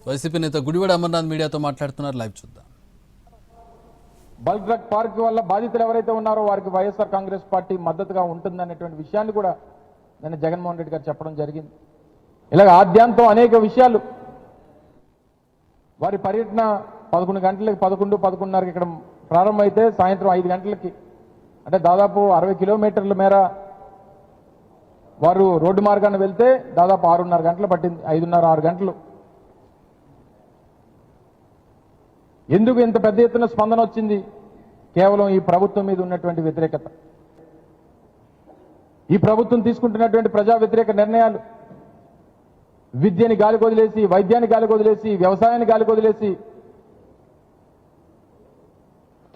YCP నేత గుడివాడ అమర్నాథ్ మీడియాతో మాట్లాడుతున్నారు. లైవ్ చూద్దాం. బల్క్ డ్రగ్ పార్క్ వల్ల బాధితులు ఎవరైతే ఉన్నారో వారికి వైఎస్ఆర్ కాంగ్రెస్ పార్టీ మద్దతుగా ఉంటుందనేటువంటి విషయాన్ని కూడా నిన్న జగన్మోహన్ రెడ్డి గారు చెప్పడం జరిగింది. ఇలాగ ఆద్యాంతం అనేక విషయాలు వారి పర్యటన 11 గంటలకి 11:30కి ఇక్కడ ప్రారంభమైతే సాయంత్రం 5 గంటలకి అంటే దాదాపు 60 కిలోమీటర్ల మేర వారు రోడ్డు మార్గాన్ని వెళ్తే దాదాపు 6:30 గంటలు పట్టింది. 5:30-6 గంటలు. ఎందుకు ఇంత పెద్ద ఎత్తున స్పందన వచ్చింది? కేవలం ఈ ప్రభుత్వం మీద ఉన్నటువంటి వ్యతిరేకత, ఈ ప్రభుత్వం తీసుకుంటున్నటువంటి ప్రజా వ్యతిరేక నిర్ణయాలు, విద్యని గాలికి వదిలేసి, వైద్యాన్ని గాలికి వదిలేసి, వ్యవసాయాన్ని గాలికి వదిలేసి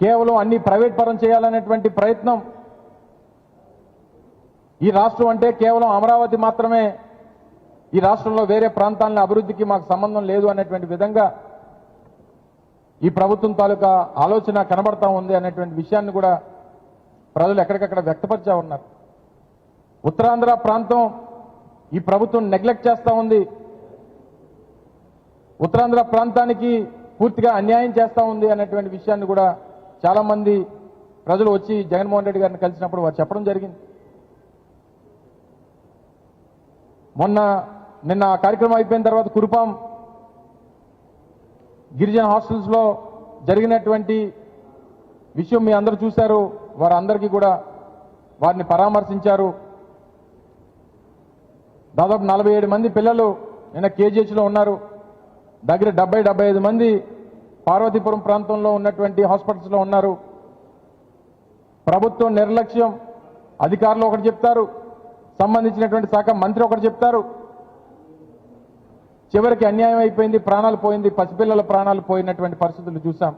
కేవలం అన్ని ప్రైవేట్ పరం చేయాలనేటువంటి ప్రయత్నం. ఈ రాష్ట్రం అంటే కేవలం అమరావతి మాత్రమే, ఈ రాష్ట్రంలో వేరే ప్రాంతాలను అభివృద్ధికి మాకు సంబంధం లేదు అనేటువంటి విధంగా ఈ ప్రభుత్వం తాలూకా ఆలోచన కనబడతా ఉంది అనేటువంటి విషయాన్ని కూడా ప్రజలు ఎక్కడికక్కడ వ్యక్తపరిచా ఉన్నారు. ఉత్తరాంధ్ర ప్రాంతం ఈ ప్రభుత్వం నెగ్లెక్ట్ చేస్తూ ఉంది. ఉత్తరాంధ్ర ప్రాంతానికి పూర్తిగా అన్యాయం చేస్తూ ఉంది అనేటువంటి విషయాన్ని కూడా చాలా మంది ప్రజలు వచ్చి జగన్మోహన్ రెడ్డి గారిని కలిసినప్పుడు వారు చెప్పడం జరిగింది. నిన్న ఆ కార్యక్రమం అయిపోయిన తర్వాత కురుపాం గిరిజన హాస్టల్స్ లో జరిగినటువంటి విషయం మీ అందరూ చూశారు. వారందరికీ కూడా వారిని పరామర్శించారు. దాదాపు 47 మంది పిల్లలు నిన్న కేజీహెచ్ లో ఉన్నారు. దగ్గర 70-75 మంది పార్వతీపురం ప్రాంతంలో ఉన్నటువంటి హాస్పిటల్స్ లో ఉన్నారు. ప్రభుత్వం నిర్లక్ష్యం, అధికారులు ఒకటి చెప్తారు, సంబంధించినటువంటి శాఖ మంత్రి ఒకటి చెప్తారు. చివరికి అన్యాయం అయిపోయింది, ప్రాణాలు పోయింది, పసిపిల్లల ప్రాణాలు పోయినటువంటి పరిస్థితులు చూసాం.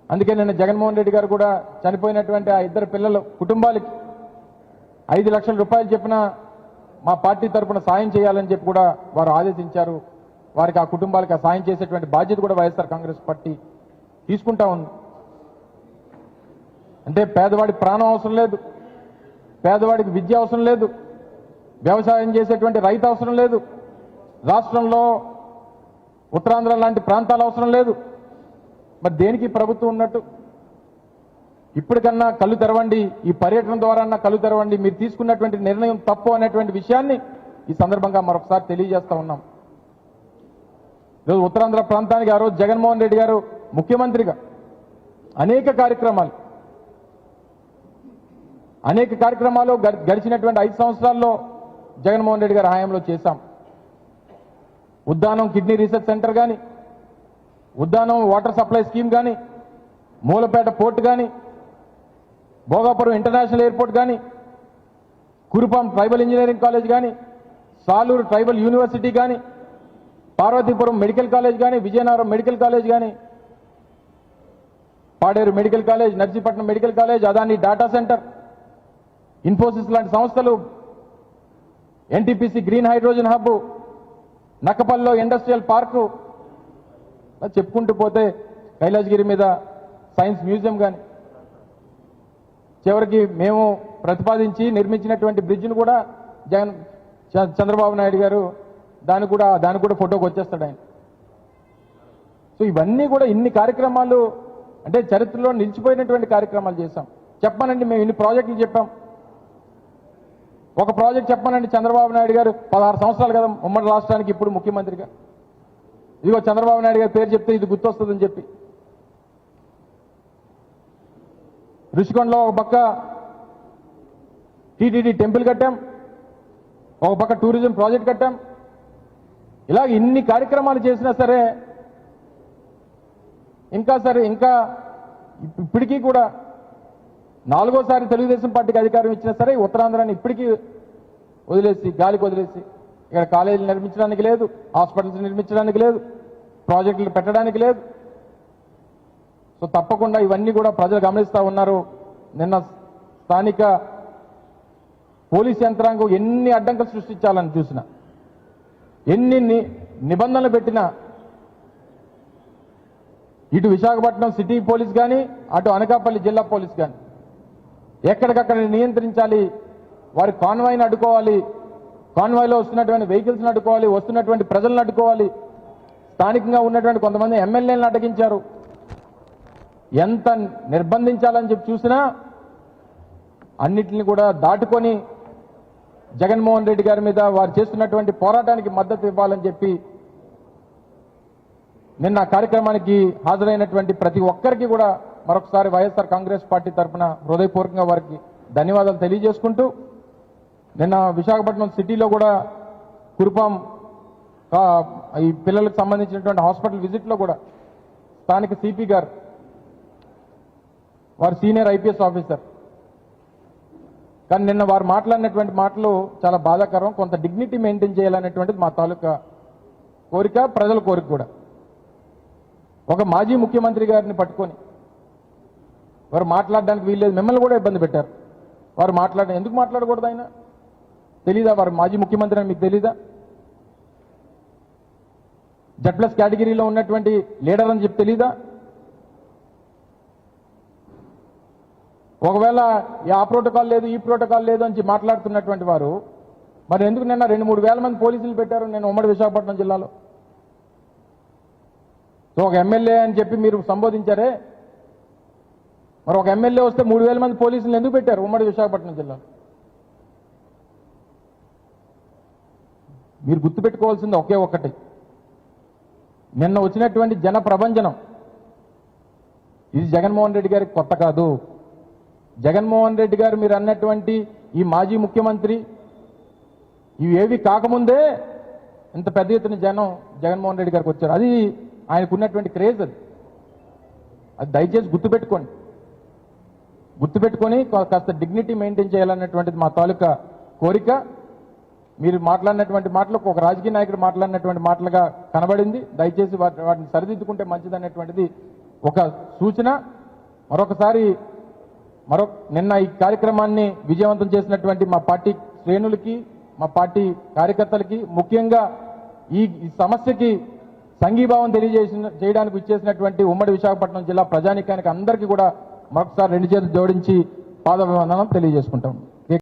అందుకే నిన్న జగన్మోహన్ రెడ్డి గారు కూడా చనిపోయినటువంటి ఆ 2 పిల్లల కుటుంబాలకి 5 లక్షల రూపాయలు చెప్పిన మా పార్టీ తరఫున సాయం చేయాలని చెప్పి కూడా వారు ఆదేశించారు. వారికి ఆ కుటుంబాలకు ఆ సాయం చేసేటువంటి బాధ్యత కూడా వైఎస్ఆర్ కాంగ్రెస్ పార్టీ తీసుకుంటా ఉంది. అంటే పేదవాడి ప్రాణం అవసరం లేదు, పేదవాడికి విద్య అవసరం లేదు, వ్యవసాయం చేసేటువంటి రైతు అవసరం లేదు, రాష్ట్రంలో ఉత్తరాంధ్ర లాంటి ప్రాంతాలు అవసరం లేదు. మరి దేనికి ప్రభుత్వం ఉన్నట్టు? ఇప్పటికన్నా కళ్ళు తెరవండి, ఈ పర్యటన ద్వారా కళ్ళు తెరవండి. మీరు తీసుకున్నటువంటి నిర్ణయం తప్పు అనేటువంటి విషయాన్ని ఈ సందర్భంగా మరొకసారి తెలియజేస్తా ఉన్నాం. ఈరోజు ఉత్తరాంధ్ర ప్రాంతానికి ఆ రోజు జగన్మోహన్ రెడ్డి గారు ముఖ్యమంత్రిగా అనేక కార్యక్రమాలు గడిచినటువంటి 5 సంవత్సరాల్లో జగన్మోహన్ రెడ్డి గారి హయాంలో చేశాం. ఉద్దానం కిడ్నీ రీసెర్చ్ సెంటర్ కానీ, ఉద్దానం వాటర్ సప్లై స్కీమ్ కానీ, మూలపేట పోర్ట్ కానీ, భోగాపురం ఇంటర్నేషనల్ ఎయిర్పోర్ట్ కానీ, కురుపాం ట్రైబల్ ఇంజనీరింగ్ కాలేజ్ కానీ, సాలూరు ట్రైబల్ యూనివర్సిటీ కానీ, పార్వతీపురం మెడికల్ కాలేజ్ కానీ, విజయనగరం మెడికల్ కాలేజ్ కానీ, Paderu medical college, Narsipatnam medical college, Adani data centre, Infosys లాంటి సంస్థలు, ఎన్టీపీసీ గ్రీన్ హైడ్రోజన్ హబ్, నక్కపల్లిలో ఇండస్ట్రియల్ పార్కు, చెప్పుకుంటూ పోతే కైలాసగిరి మీద సైన్స్ మ్యూజియం కానీ, చివరికి మేము ప్రతిపాదించి నిర్మించినటువంటి బ్రిడ్జ్ను కూడా చంద్రబాబు నాయుడు గారు దానికి కూడా ఫోటోకి వచ్చేస్తాడు ఆయన. సో ఇవన్నీ కూడా ఇన్ని కార్యక్రమాలు అంటే చరిత్రలో నిలిచిపోయినటువంటి కార్యక్రమాలు చేశాం. చెప్పానండి, మేము ఇన్ని ప్రాజెక్టులు చెప్పాం. ఒక ప్రాజెక్ట్ చెప్పానండి, చంద్రబాబు నాయుడు గారు 16 సంవత్సరాలు కదా ఉమ్మడి రాష్ట్రానికి ఇప్పుడు ముఖ్యమంత్రిగా. ఇదిగో చంద్రబాబు నాయుడు గారి పేరు చెప్తే ఇది గుర్తొస్తుందని చెప్పి రుషికొండలో ఒక పక్క టీటీడీ టెంపుల్ కట్టాం, ఒక పక్క టూరిజం ప్రాజెక్ట్ కట్టాం. ఇలాగ ఇన్ని కార్యక్రమాలు చేసినా సరే ఇంకా ఇప్పటికీ కూడా 4వ సారి తెలుగుదేశం పార్టీకి అధికారం ఇచ్చినా సరే ఉత్తరాంధ్రాన్ని ఇప్పటికీ గాలికి వదిలేసి ఇక్కడ కాలేజీలు నిర్మించడానికి లేదు, హాస్పిటల్స్ నిర్మించడానికి లేదు, ప్రాజెక్టులు పెట్టడానికి లేదు. సో తప్పకుండా ఇవన్నీ కూడా ప్రజలు గమనిస్తూ ఉన్నారు. నిన్న స్థానిక పోలీస్ యంత్రాంగం ఎన్ని అడ్డంకులు సృష్టించాలని చూసినా, ఎన్ని నిబంధనలు పెట్టినా, ఇటు విశాఖపట్నం సిటీ పోలీస్ కానీ, అటు అనకాపల్లి జిల్లా పోలీస్ కానీ ఎక్కడికక్కడ నియంత్రించాలి, వారి కాన్వాయ్ని అడ్డుకోవాలి, కాన్వాయ్లో వస్తున్నటువంటి వెహికల్స్ని అడ్డుకోవాలి, వస్తున్నటువంటి ప్రజలను అడ్డుకోవాలి, స్థానికంగా ఉన్నటువంటి కొంతమంది ఎమ్మెల్యేలను అడ్డగించారు. ఎంత నిర్బంధించాలని చెప్పి చూసినా అన్నిటిని కూడా దాటుకొని జగన్మోహన్ రెడ్డి గారి మీద వారు చేస్తున్నటువంటి పోరాటానికి మద్దతు ఇవ్వాలని చెప్పి నిన్న కార్యక్రమానికి హాజరైనటువంటి ప్రతి ఒక్కరికి కూడా మరొకసారి వైఎస్ఆర్ కాంగ్రెస్ పార్టీ తరఫున హృదయపూర్వకంగా వారికి ధన్యవాదాలు తెలియజేసుకుంటూ నిన్న విశాఖపట్నం సిటీలో కూడా కురుపాం ఈ పిల్లలకు సంబంధించినటువంటి హాస్పిటల్ విజిట్లో కూడా స్థానిక సిపి గారు వారు సీనియర్ ఐపీఎస్ ఆఫీసర్ కానీ నిన్న వారు మాట్లాడినటువంటి మాటలు చాలా బాధాకరం. కొంత డిగ్నిటీ మెయింటైన్ చేయాలనేటువంటిది మా తాలూకా కోరిక, ప్రజల కోరిక కూడా. ఒక మాజీ ముఖ్యమంత్రి గారిని పట్టుకొని వారు మాట్లాడడానికి వీల్లేదు, మిమ్మల్ని కూడా ఇబ్బంది పెట్టారు. వారు ఎందుకు మాట్లాడకూడదు? ఆయన తెలీదా వారు మాజీ ముఖ్యమంత్రి అని మీకు తెలీదా? Z+ కేటగిరీలో ఉన్నటువంటి లీడర్ అని చెప్పి తెలీదా? ఒకవేళ ఆ ప్రోటోకాల్ లేదు, ఈ ప్రోటోకాల్ లేదు అని మాట్లాడుతున్నటువంటి వారు మరి ఎందుకు నిన్న 2-3 వేల మంది పోలీసులు పెట్టారు నేను ఉమ్మడి విశాఖపట్నం జిల్లాలో? సో ఒక ఎమ్మెల్యే అని చెప్పి మీరు సంబోధించారే, మరి ఒక ఎమ్మెల్యే వస్తే 3,000 మంది పోలీసులు ఎందుకు పెట్టారు ఉమ్మడి విశాఖపట్నం జిల్లాలో? మీరు గుర్తుపెట్టుకోవాల్సింది ఒకే ఒక్కటి, నిన్న వచ్చినటువంటి జన ప్రభంజనం ఇది జగన్మోహన్ రెడ్డి గారికి కొత్త కాదు. జగన్మోహన్ రెడ్డి గారు మీరు అన్నటువంటి ఈ మాజీ ముఖ్యమంత్రి ఇవేవి కాకముందే ఇంత పెద్ద ఎత్తున జనం జగన్మోహన్ రెడ్డి గారికి వచ్చారు. అది ఆయనకున్నటువంటి క్రేజ్. అది దయచేసి గుర్తుపెట్టుకొని కాస్త డిగ్నిటీ మెయింటైన్ చేయాలన్నటువంటిది మా తాలూకా కోరిక. మీరు మాట్లాడినటువంటి మాటలు ఒక రాజకీయ నాయకుడు మాట్లాడినటువంటి మాటలుగా కనబడింది. దయచేసి వాటిని సరిదిద్దుకుంటే మంచిదనేటువంటిది ఒక సూచన. మరొకసారి నిన్న ఈ కార్యక్రమాన్ని విజయవంతం చేసినటువంటి మా పార్టీ శ్రేణులకి, మా పార్టీ కార్యకర్తలకి, ముఖ్యంగా ఈ సమస్యకి సంఘీభావం చేయడానికి ఇచ్చేసినటువంటి ఉమ్మడి విశాఖపట్నం జిల్లా ప్రజానీకానికి అందరికీ కూడా మరొకసారి 2 చేతులు జోడించి పాదాభివందనం తెలియజేసుకుంటాం.